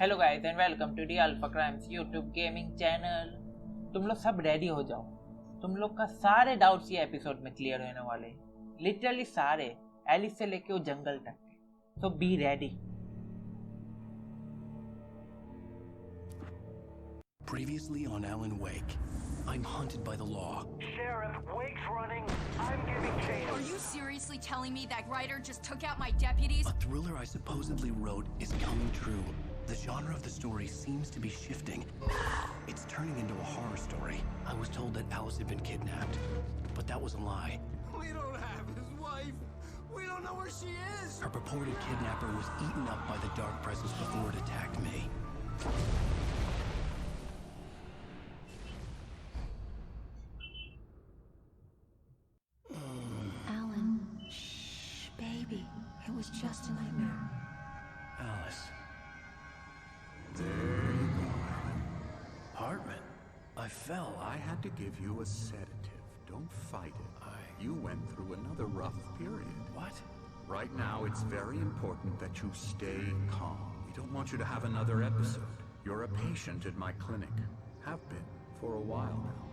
Hello guys and welcome to the alpha crimes YouTube gaming channel. तुम लोग सब ready हो जाओ। तुम लोग का सारे डाउट्स ये एपिसोड में क्लियर होने वाले, लिटरली सारे, एलिस से लेके वो जंगल तक के। So be ready. Previously on Alan Wake, I'm hunted by the law. Sheriff, Wake's running. I'm giving chase. Are you seriously telling me that writer just took out my deputies? A thriller I supposedly wrote is coming true. The genre of the story seems to be shifting. It's turning into a horror story. I was told that Alice had been kidnapped, but that was a lie. We don't have his wife. We don't know where she is. Her purported kidnapper was eaten up by the dark presence before it attacked me. Alan, shh, baby. It was just a nightmare. Alice. There you go. Hartman. I fell. I had to give you a sedative. Don't fight it. You went through another rough period. What? Right now, it's very important that you stay calm. We don't want you to have another episode. You're a patient at my clinic. Have been for a while now.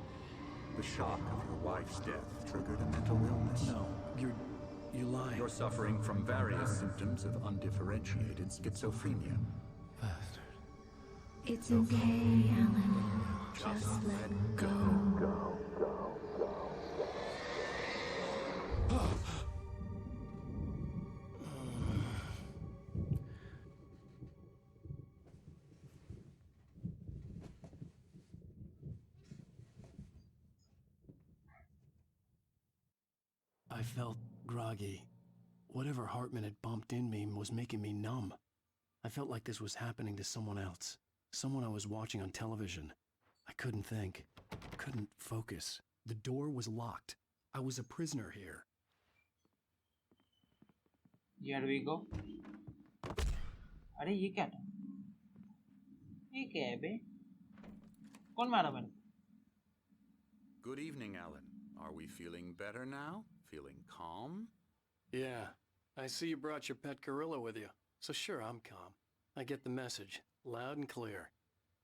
The shock of your wife's death triggered a mental illness. No, you're lying. You're suffering from various symptoms of undifferentiated schizophrenia. Bastard. It's okay, Alan. Just let go. I felt groggy. Whatever Hartman had bumped in me was making me numb. I felt like this was happening to someone else. Someone I was watching on television. I couldn't think. Couldn't focus. The door was locked. I was a prisoner here. Here we go. अरे ये क्या था? ये क्या है बे? कौन मारा मैंने? Good evening, Alan. Are we feeling better now? Feeling calm? Yeah, I see you brought your pet gorilla with you. So sure, I'm calm. I get the message, loud and clear.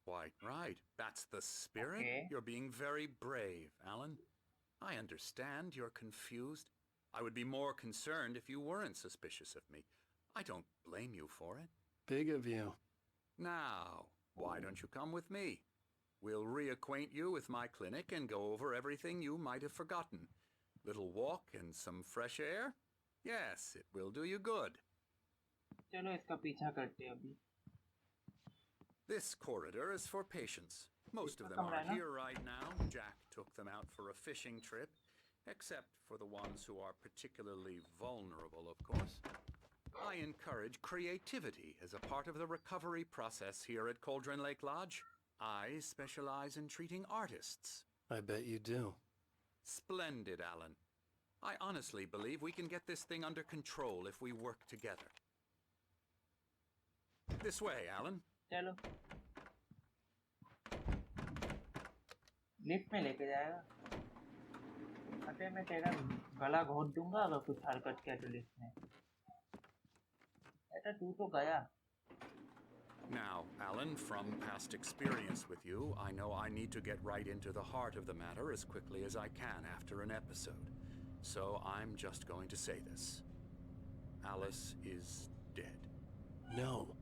Quite right. That's the spirit. Okay. You're being very brave, Alan. I understand you're confused. I would be more concerned if you weren't suspicious of me. I don't blame you for it. Big of you. Now, why don't you come with me? We'll reacquaint you with my clinic and go over everything you might have forgotten. Little walk and some fresh air? Yes, it will do you good. चलो इसका पीछा करते हैं अभी. This corridor is for patients. Most of them are here right now. Jack took them out for a fishing trip, except for the ones who are particularly vulnerable, of course. I encourage creativity as a part of the recovery process here at Cauldron Lake Lodge. I specialize in treating artists. I bet you do. Splendid, Alan. I honestly believe we can get this thing under control if we work together. This way, Alan. चलो. Lift में लेके जाएगा. अरे मैं तेरा गला घोट दूंगा अगर कुछ हरकत किया तो लिफ्ट में. ऐसा तू तो गया. Now, Alan, from past experience with you, I know I need to get right into the heart of the matter as quickly as I can after an episode. So I'm just going to say this. Alice is dead. No.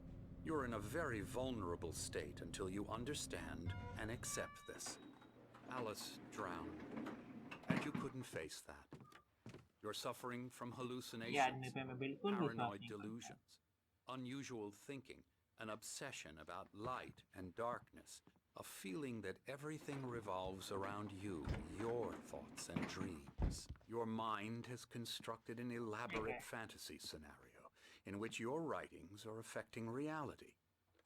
You're in a very vulnerable state until you understand and accept this. Alice drowned, and you couldn't face that. You're suffering from hallucinations, paranoid delusions, unusual thinking, an obsession about light and darkness, a feeling that everything revolves around you, your thoughts and dreams. Your mind has constructed an elaborate fantasy scenario in which your writings are affecting reality.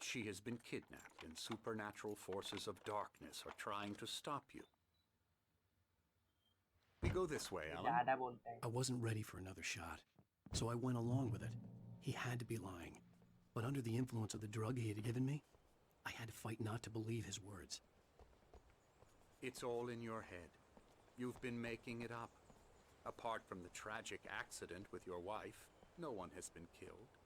She has been kidnapped and supernatural forces of darkness are trying to stop you. We go this way, Alan. I wasn't ready for another shot, so I went along with it. He had to be lying. But under the influence of the drug he had given me, I had to fight not to believe his words. It's all in your head. You've been making it up. Apart from the tragic accident with your wife, no one has been killed.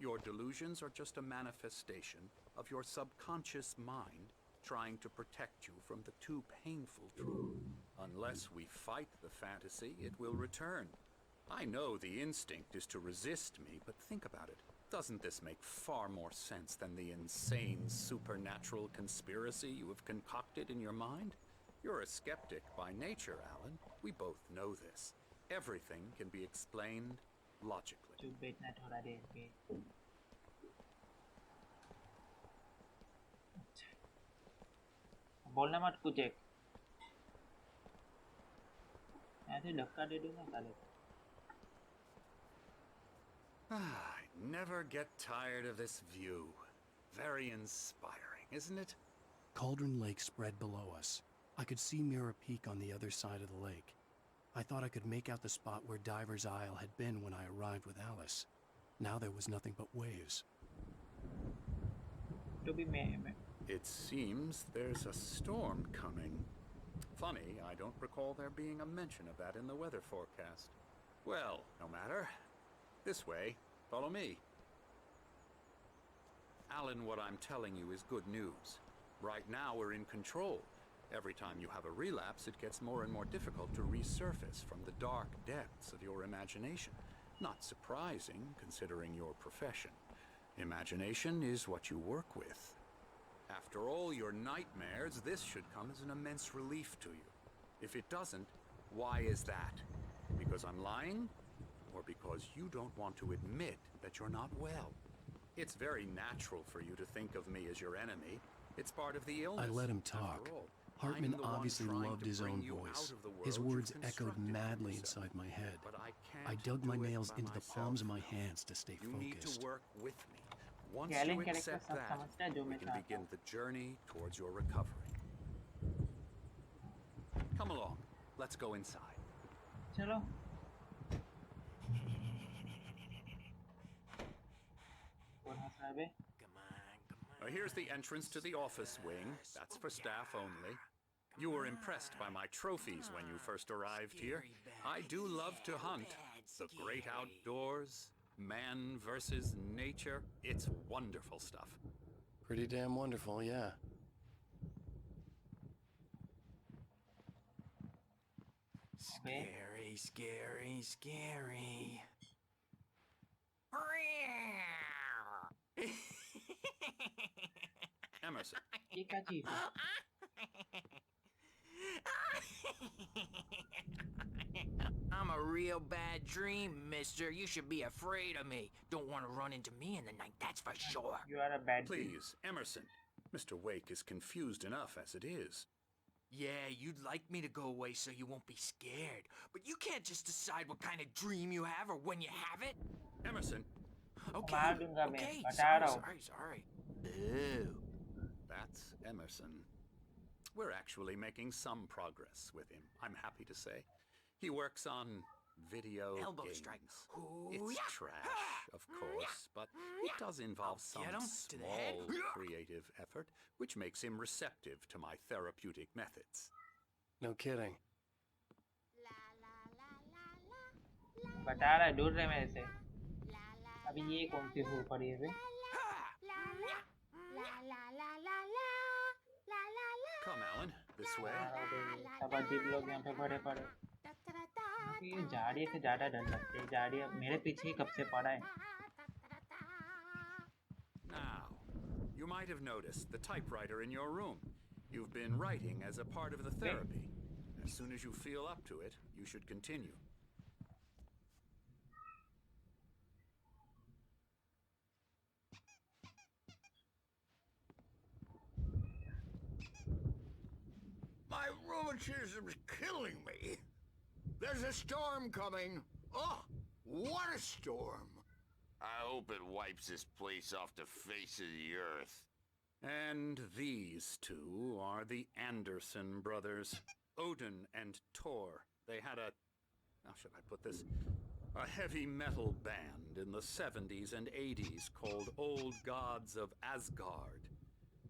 Your delusions are just a manifestation of your subconscious mind trying to protect you from the too painful truth. Unless we fight the fantasy, it will return. I know the instinct is to resist me, but think about it. Doesn't this make far more sense than the insane supernatural conspiracy you have concocted in your mind? You're a skeptic by nature, Alan. We both know this. Everything can be explained logically. चुप बैठना थोड़ा देर पे बोलना मत कुछ एक ऐसे धक्का दे दूंगा साले को I never get tired of this view. Very inspiring, isn't it? Cauldron Lake spread below us. I could see Mirror Peak on the other side of the lake. I thought I could make out the spot where Diver's Isle had been when I arrived with Alice. Now there was nothing but waves. तो भी मैं It seems there's a storm coming. Funny, I don't recall there being a mention of that in the weather forecast. Well, no matter. This way. Follow me. Alan, what I'm telling you is good news. Right now we're in control. Every time you have a relapse, it gets more and more difficult to resurface from the dark depths of your imagination. Not surprising, considering your profession. Imagination is what you work with. After all your nightmares, this should come as an immense relief to you. If it doesn't, why is that? Because I'm lying? Or because you don't want to admit that you're not well? It's very natural for you to think of me as your enemy. It's part of the illness. I let him After talk. all, Hartman I'm the one obviously trying loved to his bring own you voice. out of the world His you've words echoed constructed for madly yourself. inside my head. But I I can't dug my do it nails by into the myself. palms of my hands to stay You need to focused. work with me. Once Galen you character accept सब that, समझता है जो we मैं can चाहता begin हूँ the journey towards your recovery. Come along. Let's go inside. चलो कौन हंस रहा है बे Now, here's the entrance to the office wing. That's for staff only. You were impressed by my trophies when you first arrived here. I do love to hunt. The great outdoors, man versus nature. It's wonderful stuff. Pretty damn wonderful, yeah. Scary, scary, scary. Emerson, ये क्या चीज है I'm a real bad dream, mister. You should be afraid of me. Don't want to run into me in the night, that's for sure. you are a bad dude. please, Emerson. Mr. Wake is confused enough as it is. Yeah, you'd like me to go away so you won't be scared. But you can't just decide what kind of dream you have or when you have it. Emerson, Okay, मार दूंगा मैं okay, बता sorry, रहा हूँ sorry, sorry. Boo. that's Emerson. We're actually making some progress with him, I'm happy to say. He works on video Elbow games. strike. It's Hoo-yah! trash, of course, but it does involve some get 'em to the head. small creative effort, which makes him receptive to my therapeutic methods. No kidding. बता रहा है दूर रहे मेरे से अभी ये कौन सी हो पड़ी है बे Come, Alan, this way. सब अजीब लोग यहाँ पे भरे पड़े ये झाड़ी से ज्यादा डर लगते है झाड़ी मेरे पीछे ही कब से पड़ा है Now, you might have noticed the typewriter in your room. You've been writing as a part of the therapy. As soon as you feel up to it, you should continue. My rheumatism's killing me. There's a storm coming. Oh, what a storm. I hope it wipes this place off the face of the earth. And these two are the Anderson brothers, Odin and Tor. They had how should I put this? A heavy metal band in the 70s and 80s called Old Gods of Asgard.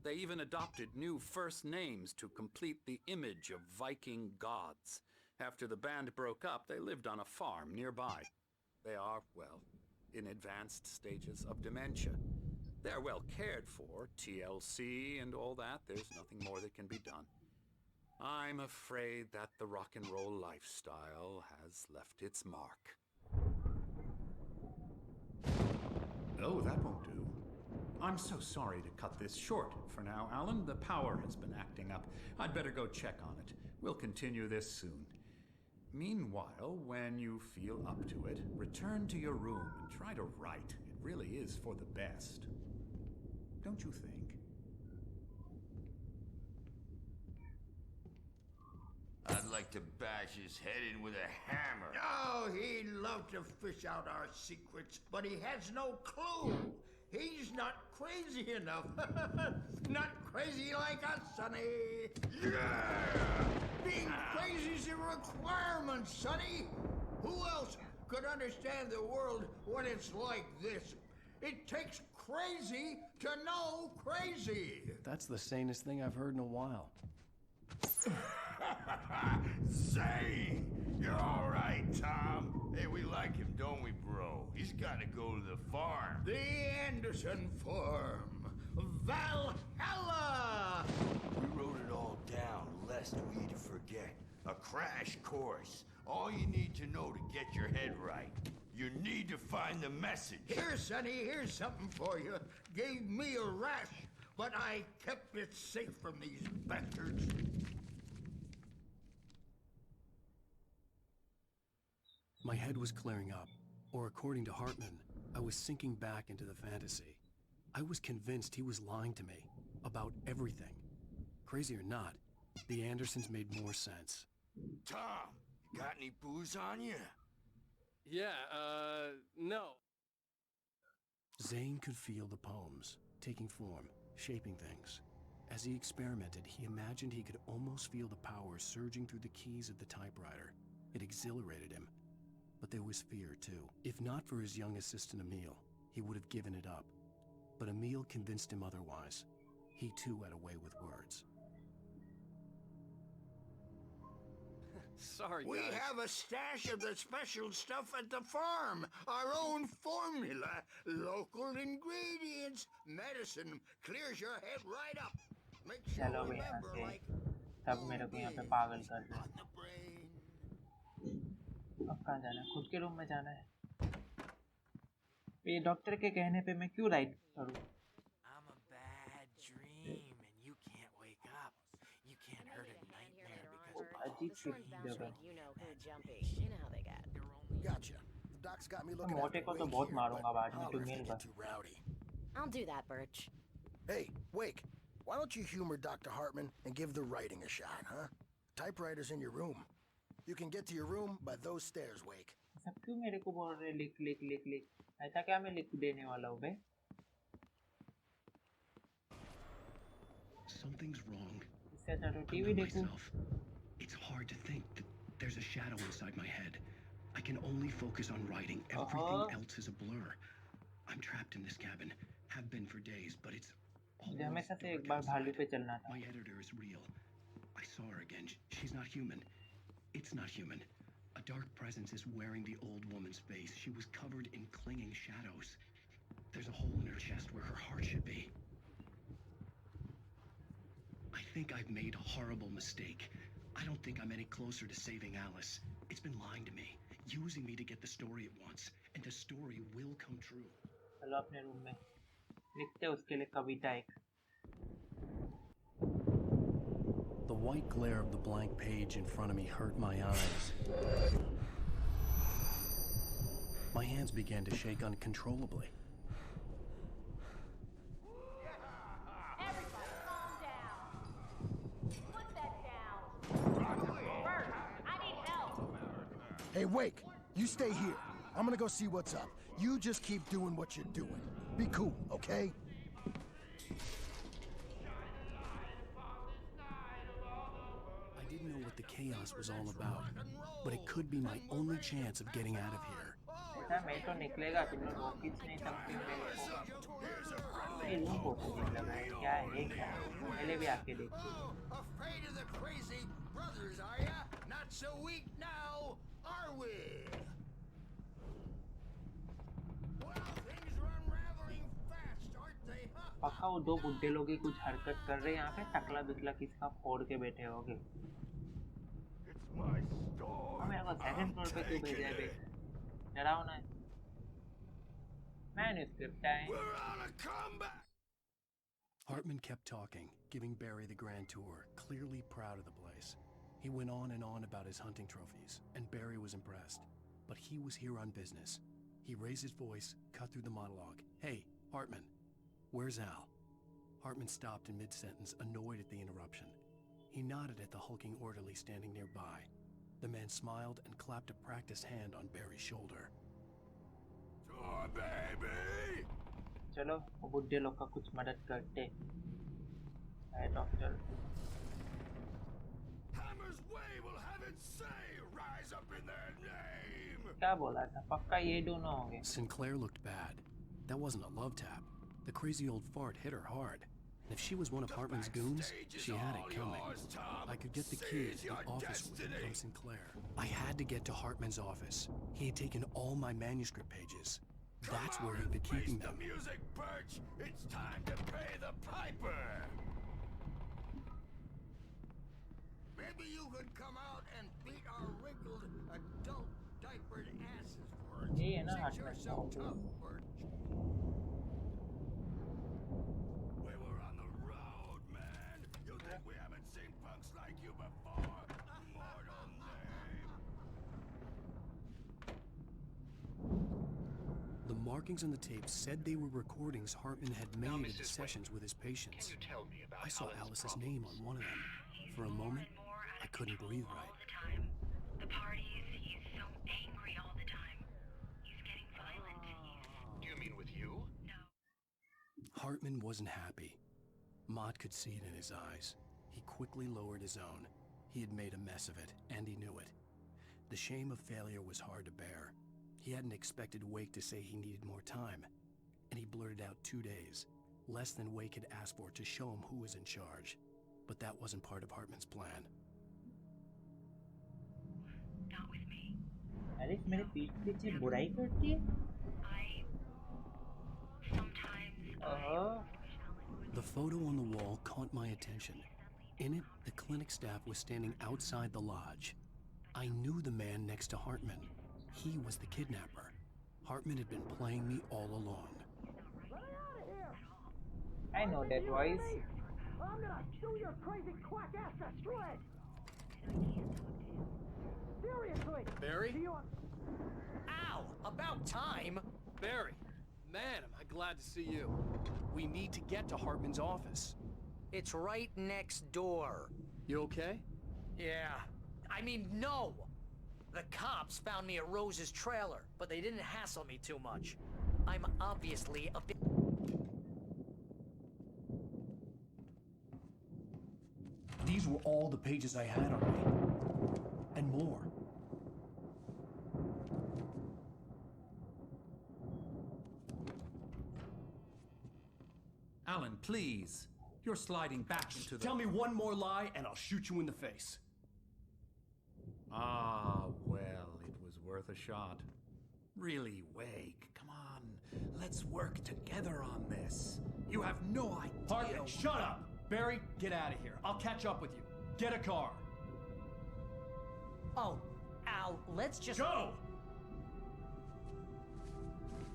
They even adopted new first names to complete the image of Viking gods. After the band broke up, they lived on a farm nearby. They are, well, in advanced stages of dementia. They're well cared for, TLC and all that. There's nothing more that can be done. I'm afraid that the rock and roll lifestyle has left its mark. Oh, that won't do. I'm so sorry to cut this short for now, Alan. The power has been acting up. I'd better go check on it. We'll continue this soon. Meanwhile, when you feel up to it, return to your room and try to write. It really is for the best. Don't you think? I'd like to bash his head in with a hammer. Oh, he'd love to fish out our secrets, but he has no clue. He's not crazy enough. Not crazy like us, Sonny. Yeah! Being crazy's a requirement, Sonny. Who else could understand the world when it's like this? It takes crazy to know crazy. That's the sanest thing I've heard in a while. Zane! You're all right, Tom. Hey, we like him, don't we, bro? He's got to go to the farm. The Anderson Farm. Valhalla! We wrote it all down, lest we forget. A crash course. All you need to know to get your head right. You need to find the message. Here, Sonny, here's something for you. Gave me a rash, but I kept it safe from these bastards. My head was clearing up, or according to Hartman, I was sinking back into the fantasy. I was convinced he was lying to me about everything. Crazy or not, the Andersons made more sense. Tom, got any booze on you? Yeah, no. Zane could feel the poems, taking form, shaping things. As he experimented, he imagined he could almost feel the power surging through the keys of the typewriter. It exhilarated him. But there was fear, too. If not for his young assistant Emil, he would have given it up. But Emil convinced him otherwise. He, too, had a way with words. Sorry, We have a stash of the special stuff at the farm. Our own formula. Local ingredients. Medicine clears your head right up. Makes you चलो भैया remember से like सब मेरे को यहाँ पे पागल कर रहे on the brain. हैं। अब कहाँ जाना है? खुद के रूम में जाना है। ये डॉक्टर के कहने पे मैं क्यों राइट करूँ? I'm a bad dream and you can't wake up. You can't hurt a nightmare because अजीब सी जगह। You know who jumpy. You know how they get. Gotcha. The doc's got me looking मोटे at को the तो wake बहुत here, मारूंगा but बाद में holler तू if they मिल get बस। too rowdy. I'll do that, Birch. Hey, Wake, why don't you humor Dr. Hartman and give the writing a shot, huh? Typewriter's in your room. You can get to your room by those stairs, Wake. सब क्यों मेरे को बोल रहे लिख लिख लिख लिख? ऐसा क्या मैं लिख देने वाला हूँ बे? Something's wrong. इससे अच्छा तो I'm टीवी not देखूं। myself. It's hard to think that there's a shadow inside my head. I can only focus on writing. Everything else is a blur. I'm trapped in this cabin. Have been for days, but it's मुझे हमेशा almost से एक dark बार भालू outside. पे चलना था। My editor is real. I saw her again. She's not human. It's not human. A dark presence is wearing the old woman's face. She was covered in clinging shadows. There's a hole in her chest where her heart should be. I think I've made a horrible mistake. I don't think I'm any closer to saving Alice. It's been lying to me, using me to get the story it wants, and the story will come true. चलो अपने room में लिखते हैं उसके लिए कविता एक। The white glare of the blank page in front of me hurt my eyes. My hands began to shake uncontrollably. Everybody, calm down. Put that down. Bert, I need help. Hey, Wake, you stay here. I'm gonna go see what's up. You just keep doing what you're doing. Be cool, okay? I didn't know what the chaos was all about, but it could be my only chance of getting out of here. ऐसा मैं तो निकलेगा तुम लोग रोक खींच नहीं सकते मेरे को। ये रूम को ठीक लग रहा है क्या है क्या? पहले भी आके देखिए। Afraid of the crazy brothers, are ya? Not so weak now, are we? पक्का वो दो बुड्ढे लोग ही कुछ हरकत कर रहे हैं यहाँ पे, टकला बिकला किसका फोड़ के बैठे होगे। मेरे को सेकंड फ्लोर पे क्यों भेजा है बे? डरावना है। Manuscript time. Hartman kept talking, giving Barry the grand tour, clearly proud of the place. He went on and on about his hunting trophies, and Barry was impressed. But he was here on business. He raised his voice, cut through the monologue. Hey, Hartman, where's Al? Hartman stopped in mid-sentence, annoyed at the interruption. He nodded at the hulking orderly standing nearby. The man smiled and clapped a practiced hand on Barry's shoulder. Tour, baby! चलो वो बुड्ढे लोग का कुछ मदद करते है doctor. क्या बोला था? पक्का ये दोनों होंगे। Sinclair looked bad. That wasn't a love tap. The crazy old fart hit her hard. And if she was one of Hartman's goons, she had it coming. I could get the key to the office from Sinclair. I had to get to Hartman's office. He had taken all my manuscript pages. That's where he'd been keeping them. The music, Birch. It's time to pay the piper. Maybe you could come out and beat our wrinkled adult diapered asses for us. Yeah, no, Since you're so tough, Birch. We were on the road, man. You think we haven't seen punks like you before? Mortal name. The markings on the tape said they were recordings Hartman had made of the sessions with his patients. Can you tell me about I saw Alan's Alice's problems? name on one of them. For a moment, I couldn't breathe right. The parties, he's so angry all the time. He's getting violent. Do you mean with you? Hartman wasn't happy. Maude could see it in his eyes. He quickly lowered his own. He had made a mess of it, and he knew it. The shame of failure was hard to bear. He hadn't expected Wake to say he needed more time, and he blurted out 2 days, less than Wake had asked for to show him who was in charge. But that wasn't part of Hartman's plan. Not with me. Alice मेरे पीठ पीछे बुराई करती है? The photo on the wall caught my attention. In it, the clinic staff was standing outside the lodge. I knew the man next to Hartman. He was the kidnapper. Hartman had been playing me all along. I know that voice. I'm gonna chew your crazy quack ass to shreds! Seriously! Barry? Ow! About time! Barry! Man, am I glad to see you. We need to get to Hartman's office. It's right next door. You okay? Yeah. I mean, no! The cops found me at Rose's trailer, but they didn't hassle me too much. I'm obviously a bit... These were all the pages I had on me. And more. Alan, please. You're sliding back into the... Tell me one more lie and I'll shoot you in the face. Ah, well, it was worth a shot. Really, Wake, come on. Let's work together on this. You have no idea... Hartman, shut up! Barry, get out of here. I'll catch up with you. Get a car. Oh, Al, let's just... Go!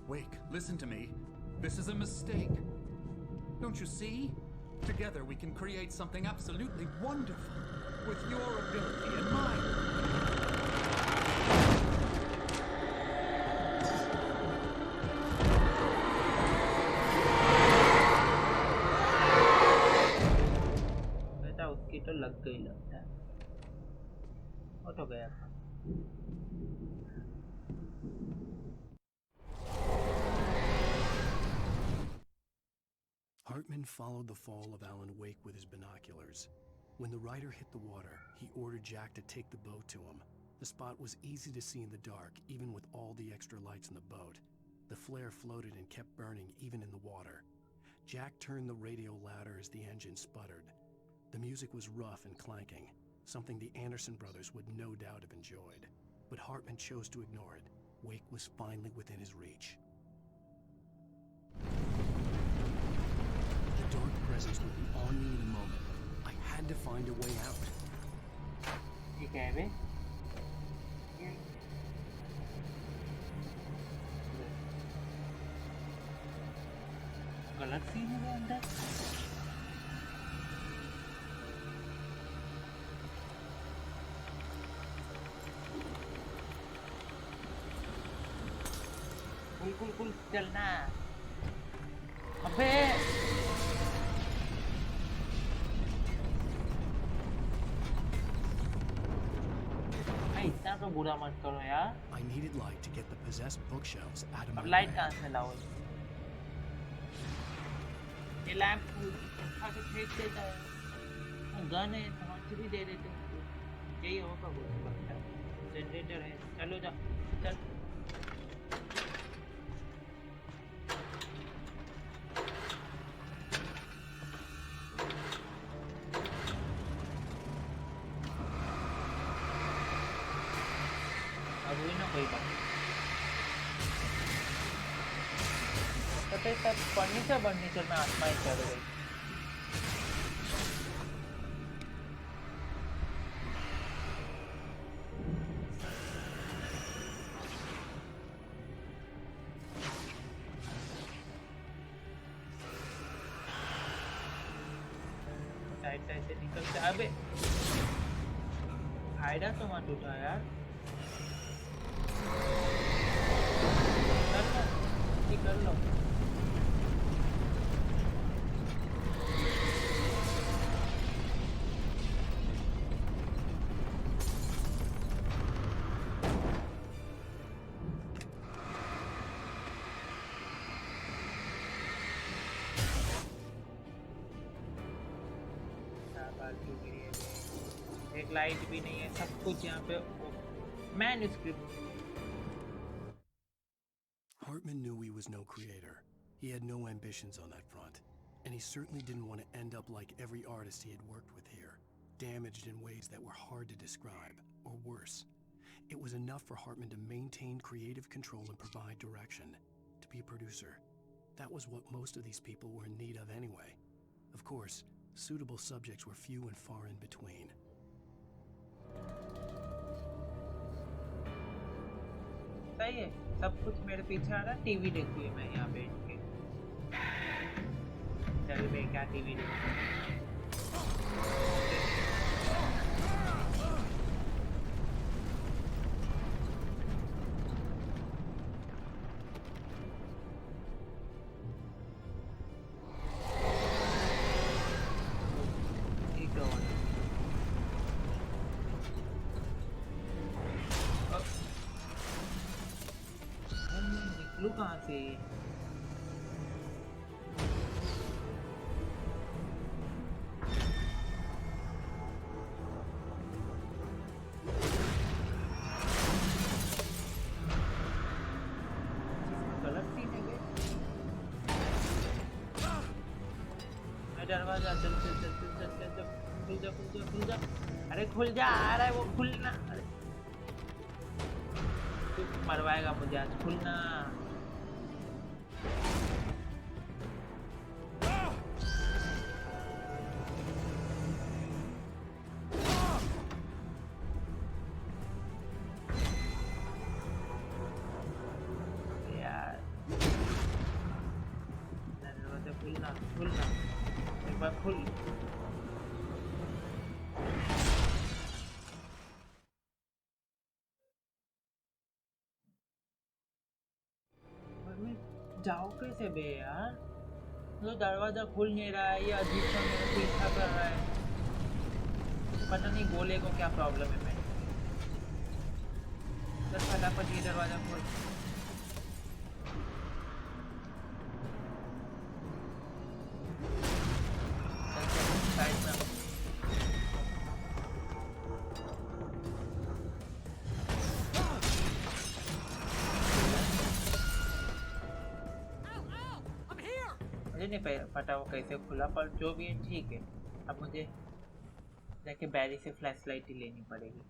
Wake, listen to me. This is a mistake. Don't you see? Together we can create something absolutely wonderful. With your ability and mine. बेटा उसकी तो लग गई लगता है। वो तो गया था। Hartman followed the fall of Alan Wake with his binoculars. When the rider hit the water, he ordered Jack to take the boat to him. The spot was easy to see in the dark, even with all the extra lights in the boat. The flare floated and kept burning even in the water. Jack turned the radio louder as the engine sputtered. The music was rough and clanking, something the Anderson brothers would no doubt have enjoyed. But Hartman chose to ignore it. Wake was finally within his reach. presence would be on me in a moment. I had to find a way out. ठीक है बे गलत scene है अंदर कुल चलना अबे इतना तो बुरा मत करो यार I needed light to get the possessed bookshelves out of my अब लाइट way. कहाँ से लाओ ये लैंप उठा के फेंक देता है गन है समझ भी दे देते हैं यही होगा कुछ लगता है जनरेटर है चलो जा चल अब हुई ना कोई बात पता है सब फर्नीचर में आत्मा ही चढ़ गई साइड से निकलते अबे फायदा तो मत उठा यार कर लो एक लाइट भी नहीं है सब कुछ यहाँ पे manuscript Hartman knew he was no creator. He had no ambitions on that front. And he certainly didn't want to end up like every artist he had worked with here, damaged in ways that were hard to describe, or worse. It was enough for Hartman to maintain creative control and provide direction, to be a producer. That was what most of these people were in need of anyway. Of course, suitable subjects were few and far in between. सही है सब कुछ मेरे पीछे आ रहा है TV देखती है मैं यहाँ बैठ के चल बे क्या टीवी देखती कहाँ से गलत सीन है दरवाजा चल चल चल चल चल चल खुल जा खुल जा खुल जा अरे खुल जा आ रहा है वो खुलना अरे तू मरवाएगा मुझे आज खुलना खुलना एक बार खुल जाओ कैसे बे यार तो दरवाजा खुल नहीं रहा है ये अजीब सा मेरे पीछा कर रहा है पता नहीं गोले को क्या प्रॉब्लम है मैं बस फटाफट ये दरवाजा खोल साइड में मुझे नहीं पता वो कैसे खुला पर जो भी है ठीक है अब मुझे जाके बैरी से फ्लैशलाइट ही लेनी पड़ेगी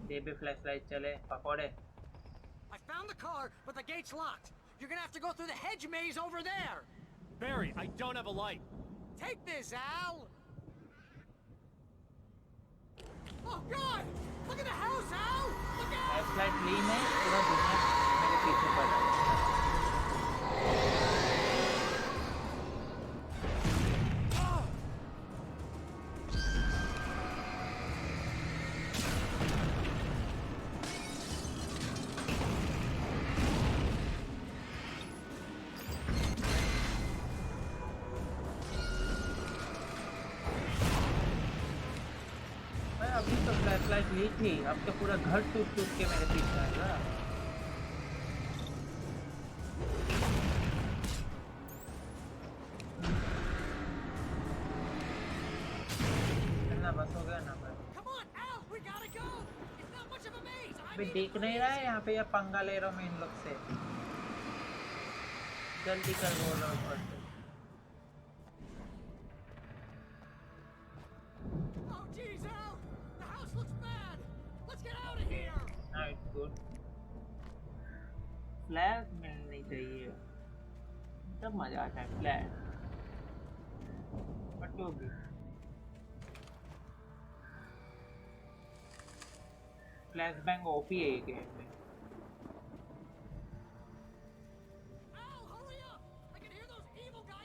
दे भी फ्लैशलाइट चले पकौड़े I found the car, but the gate's locked. You're gonna have to go through the hedge maze over there. Barry, I don't have a light. Take this, Al! Oh, God! Look at the house, Al! Look out! Flashlight ली ने पूरा दुनिया मेरे पीछे पड़ा है। अभी तो फ्लैशलाइट ली थी, अब तो पूरा घर टूट टूट के मेरे पीछे आएगा। बस हो गया ना भाई। अभी देख नहीं रहा है यहाँ पे, या पंगा ले रहा हूँ मैं इन लोग से। जल्दी कर बोल रहा हूँ ऊपर से। फ्लैश मिलनी चाहिए, तब मजा आता है। फ्लैश बटोगी फ्लैश बैंग ओपी है ये गेम में।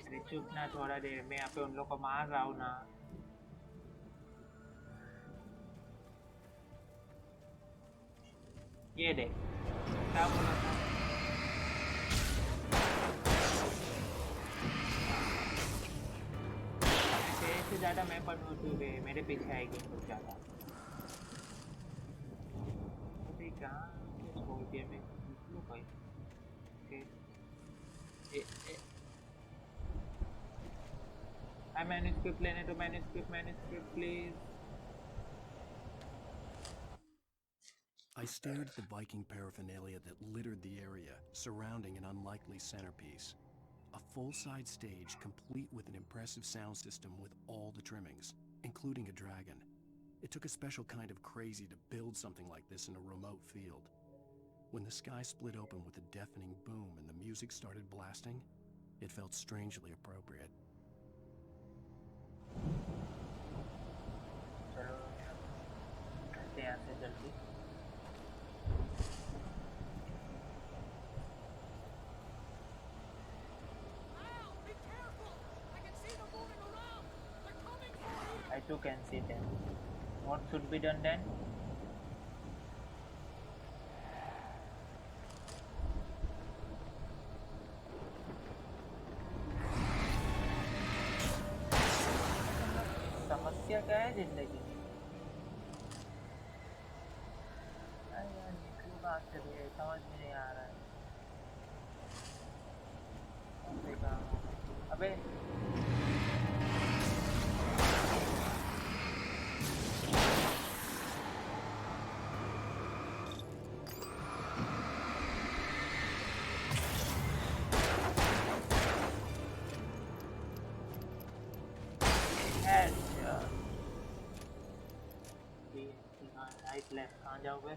अरे चुप ना थोड़ा देर, मैं यहाँ पे उन लोग को मार रहा हूँ ना। ये देख क्या बोला था। से ज़्यादा मैं पढ़ूँ तो मेरे पीछे आएगी कुछ ज़्यादा। अभी कहाँ छोड़ दिया मैं, निकलूँ भाई। मैन्युस्क्रिप्ट लेने तो manuscript please. I stared at the Viking paraphernalia that littered the area, surrounding an unlikely centerpiece. A full-size stage complete with an impressive sound system with all the trimmings, including a dragon. It took a special kind of crazy to build something like this in a remote field. When the sky split open with a deafening boom and the music started blasting, it felt strangely appropriate. I too can see them. What should be done then? समस्या क्या है जिंदगी में? यार क्यों बात कर रही है, समझ में नहीं आ रहा है। अबे राइट लेफ्ट कहाँ जाओगे?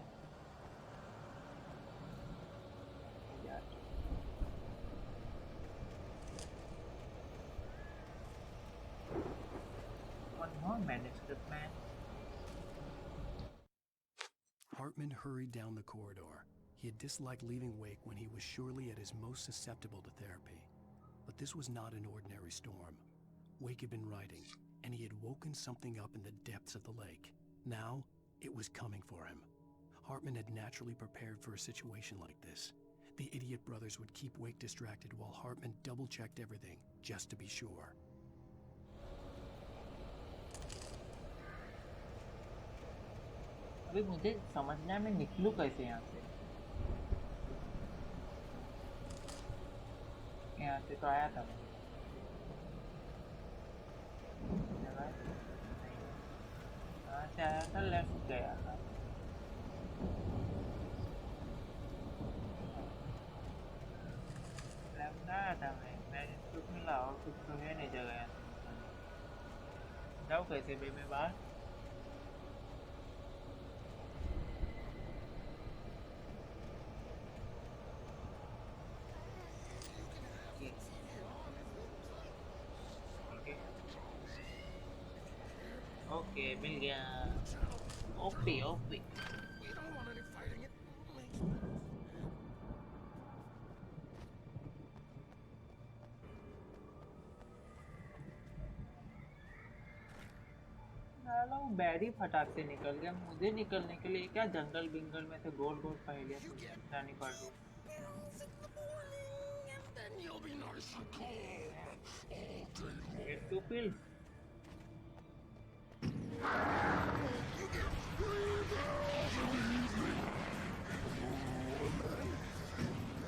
One more manuscript, man. Hartman hurried down the corridor. He had disliked leaving Wake when he was surely at his most susceptible to therapy. But this was not an ordinary storm. Wake had been writing, and he had woken something up in the depths of the lake. Now, it was coming for him. Hartman had naturally prepared for a situation like this. The idiot brothers would keep Wake distracted while Hartman double-checked everything, just to be sure. अभी मुझे समझना है मैं निकलूं कैसे यहाँ से। यहाँ से तो आया था मैं। यहाँ से आया था, लेफ्ट गया था। लेफ्ट आया था मैं कुछ मिला और कुछ तो है नहीं जगह यहाँ से। जाओ कैसे बे मैं बाहर? ओके मिल गया OP OP We don't want any fighting. It makes साला वो बैरी फटाक से निकल गया मुझे निकलने के लिए क्या जंगल बिंगल में से गोल गोल पहेलियां पूछनी पड़ रही bills in the morning, and then you'll be nice and calm all day long. Get two pills. You get 3 bills in the evening.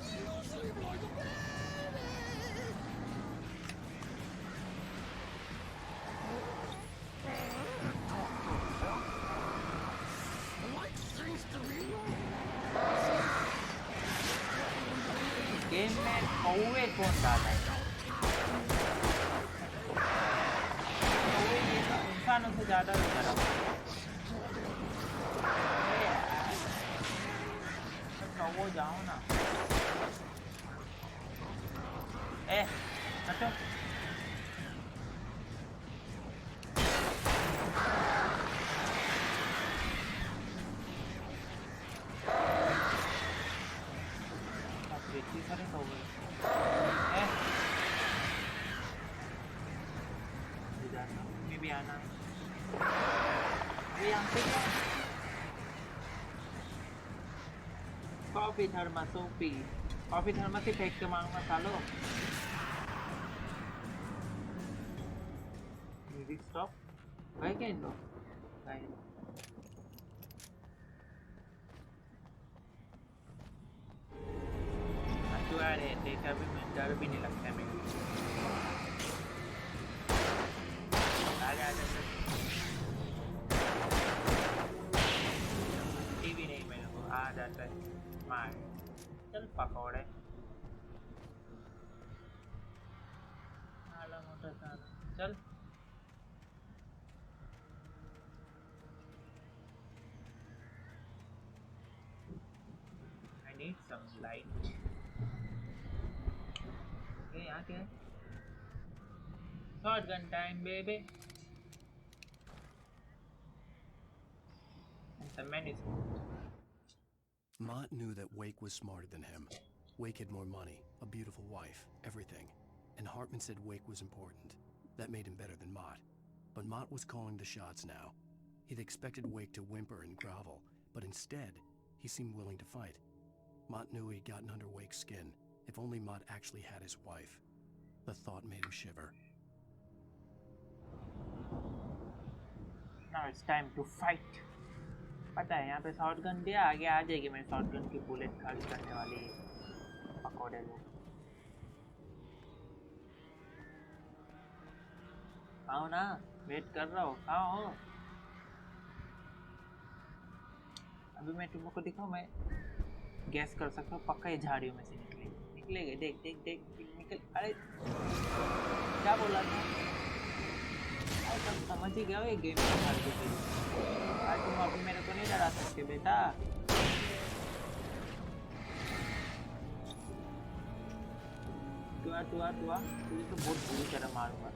You sleep like a baby. Like things to be game में कौवे कौन डाला है कौवे ये इंसानों से ज्यादा डरा वो जाओ ना हटो इतनी सारे कौवे में भी आना अरे यहाँ पे क्या कॉफी थर्मस ओपी कॉफी थर्मस ही फेंक के मारूंगा सालो म्यूजिक स्टॉप गए क्या इन लोग गए डेटा भी डर भी नहीं लगता मेरे टीवी नहीं मेरे को आ जाता है मार चल पकौड़े आला मोटर चल I need some light यहाँ क्या है shotgun time baby Mott knew that Wake was smarter than him. Wake had more money, a beautiful wife, everything. And Hartman said Wake was important. That made him better than Mott. But Mott was calling the shots now. He'd expected Wake to whimper and grovel, but instead, he seemed willing to fight. Mott knew he'd gotten under Wake's skin. If only Mott actually had his wife. The thought made him shiver. Now it's time to fight. पता है यहाँ पे shotgun दिया आगे आ जाएगी मैं shotgun की bullet खाली करने वाली पकौड़े लोग आओ ना वेट कर रहा हूँ आओ अभी मैं तुमको दिखाऊँ मैं गैस कर सकता हूँ पक्का ये झाड़ियों में से निकलेंगे देख देख देख निकल अरे क्या बोला था तुम समझ ही गए ये गेम में हार के आज तुम अभी मेरे को नहीं डरा सकते बेटा तुझे तो बहुत बुरी तरह मारूंगा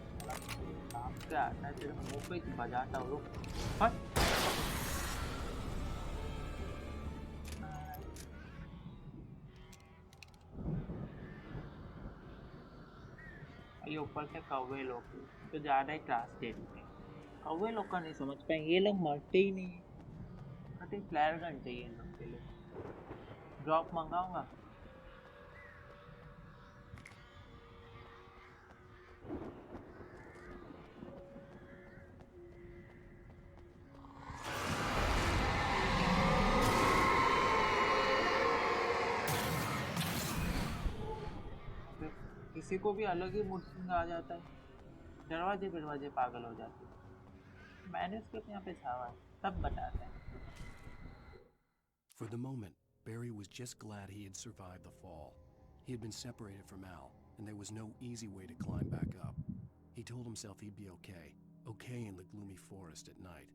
आप क्या आता है तेरे मुंह पे बजाता हूँ लोग ये ऊपर से कौवे लोग तो ज़्यादा ही क्लास डेट में कौवे लोग का नहीं समझ पाएंगे ये लोग मरते ही नहीं है फ्लैर गन चाहिए इन लोग के लिए ड्रॉप मंगाऊंगा किसी को भी अलग ही मूड स्विंग आ जाता है दरवाजे पागल हो जाते हैं मैंने उसके यहाँ पे छावा है सब बताते हैं For the moment, Barry was just glad he had survived the fall. He had been separated from Al, and there was no easy way to climb back up. He told himself he'd be okay in the gloomy forest at night.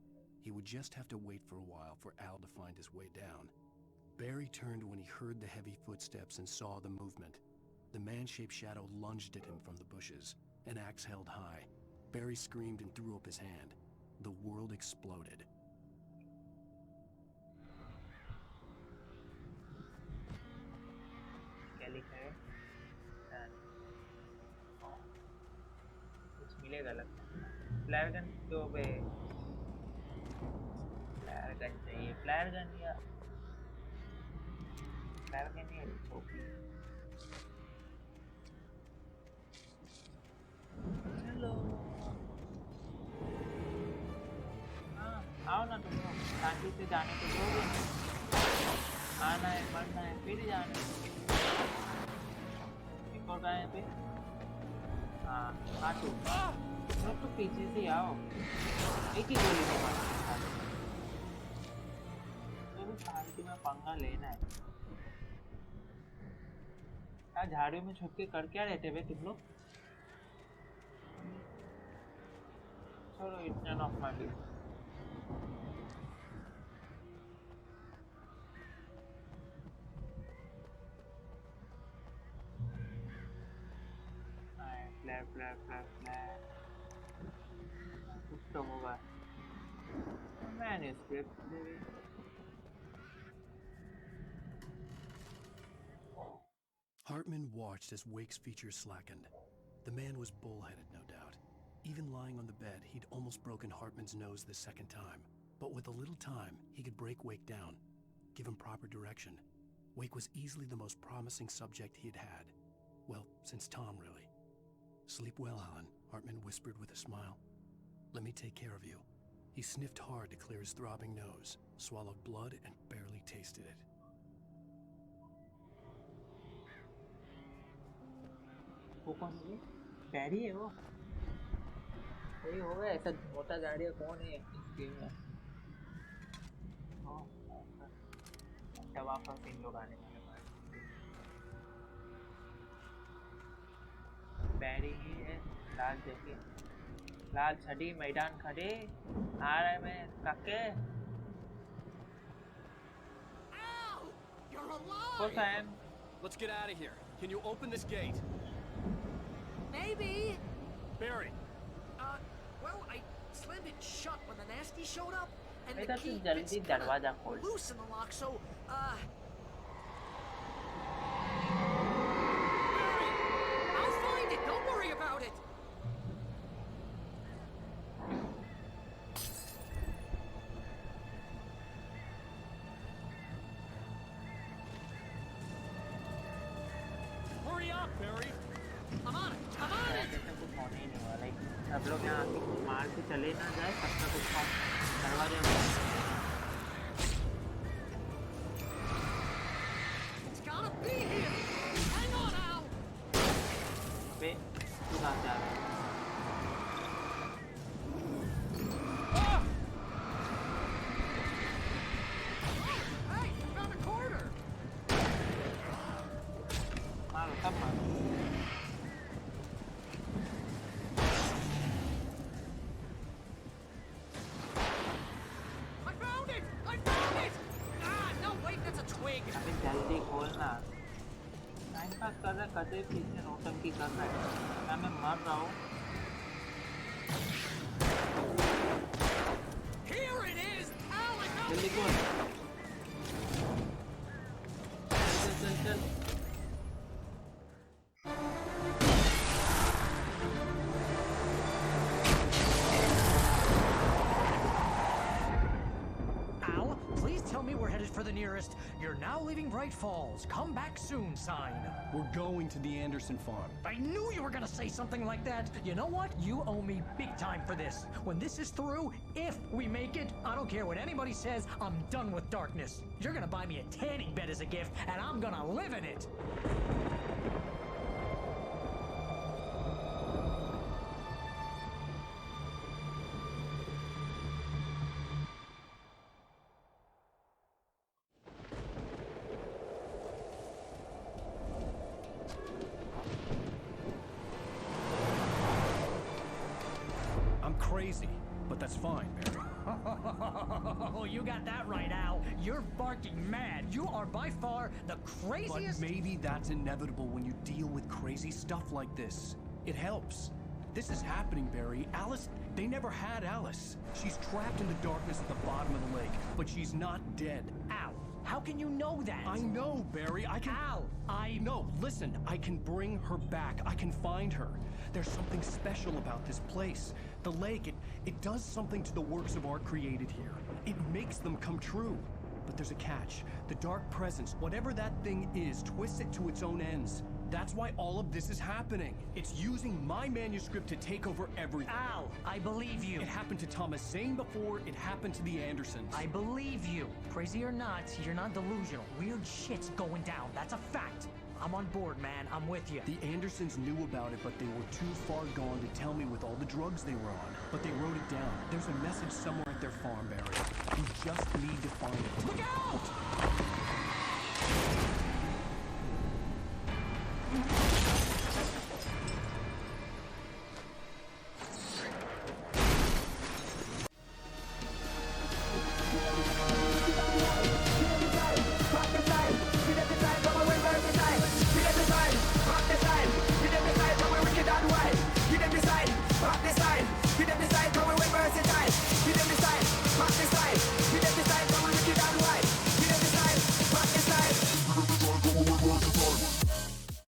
He would just have to wait for a while for Al to find his way down. Barry turned when he heard the heavy footsteps and saw the movement. The man-shaped shadow lunged at him from the bushes, an axe held high. Barry screamed and threw up his hand. the world exploded. क्या लिखा है? कुछ मिलेगा लगता है। Flyer gun तो बे flyer gun चाहिए। Flyer gun या फ्लायर गन या टोपी। चलो हाँ आओ ना तुम लोग, शांति से जाने तो दोगे नहीं। आना है मरना है फिर जाना है। एक और गाय पे हाँ काटो लोग तो पीछे से आओ, एक ही गोली में मार तो भी फालतू में पंगा लेना है। क्या झाड़ियों में छुप के कर क्या रहते हुए तुम लोग? चलो it's none of my business. Flair Flair Flair Flair कुछ तो होगा। Manuscript Hartman watched as Wake's features slackened. The man was bullheaded, no doubt. Even lying on the bed, he'd almost broken Hartman's nose the second time. But with a little time, he could break Wake down, give him proper direction. Wake was easily the most promising subject he'd had. Well, since Tom, really. Sleep well, Alan, Hartman whispered with a smile. Let me take care of you. He sniffed hard to clear his throbbing nose, swallowed blood, and barely tasted it. वो कौन है? Daddy है वो? कोई होगा ऐसा मोटा गाड़ी कौन है इस गेम में? अच्छा वापस इन लोग आने वाले हैं। डैडी ही है लाल जैकेट, लाल छड़ी, मैदान खड़े आ रहे मैं काके। You're alive! Let's get out of here. Can you open this gate? Maybe. Barry. Well, I slammed it shut when the nasty showed up, and the बेटा तू key जल्दी fits दरवाजा खोल। loose in the lock, so, Barry, I'll find it. Don't worry about it. Hurry up, Barry. I'm on it. I'm on it. ऐसे कुछ होने ही नहीं वाला। सब लोग यहाँ आके कुछ मार के चले ना जाए, सबका कुछ दरवाजे में। It's gotta be here. Hang on, Al. पे तू कहाँ जा रहा है? Hey, I found a corner. मारो सब मारो। I found it. I found it. Ah, no, wait, that's a twig. अबे जल्दी खोलना। टाइम पास कर रहा है, कदे पीछे नौटंकी कर रहा है। क्या मैं मर रहा हूँ? Here it is. Al, I found जल्दी it. खोल। चल चल चल। Al, please tell me we're headed for the nearest "You're now leaving Bright Falls. Come back soon" sign. We're going to the Anderson farm. I knew you were gonna say something like that. You know what? You owe me big time for this. When this is through, if we make it, I don't care what anybody says, I'm done with darkness. You're gonna buy me a tanning bed as a gift, and I'm gonna live in it. I'm crazy, but that's fine, Barry. Oh, you got that right, Al. You're barking mad. You are by far the craziest. But maybe that's inevitable when you deal with crazy stuff like this. It helps. this is happening, Barry. Alice, they never had Alice. She's trapped in the darkness at the bottom of the lake, but she's not dead. Al, how can you know that? I know, Barry. I can... Al, No, listen. I can bring her back. I can find her. There's something special about this place. The lake, it does something to the works of art created here. It makes them come true. But there's a catch. The dark presence, whatever that thing is, twists it to its own ends. That's why all of this is happening. It's using my manuscript to take over everything. Al, I believe you. It happened to Thomas Zane before, it happened to the Andersons. I believe you. Crazy or not, you're not delusional. Weird shit's going down. That's a fact. I'm on board, man. I'm with you. The Andersons knew about it, but they were too far gone to tell me with all the drugs they were on. But they wrote it down. There's a message somewhere at their farm, Barry. You just need to find it. Look out!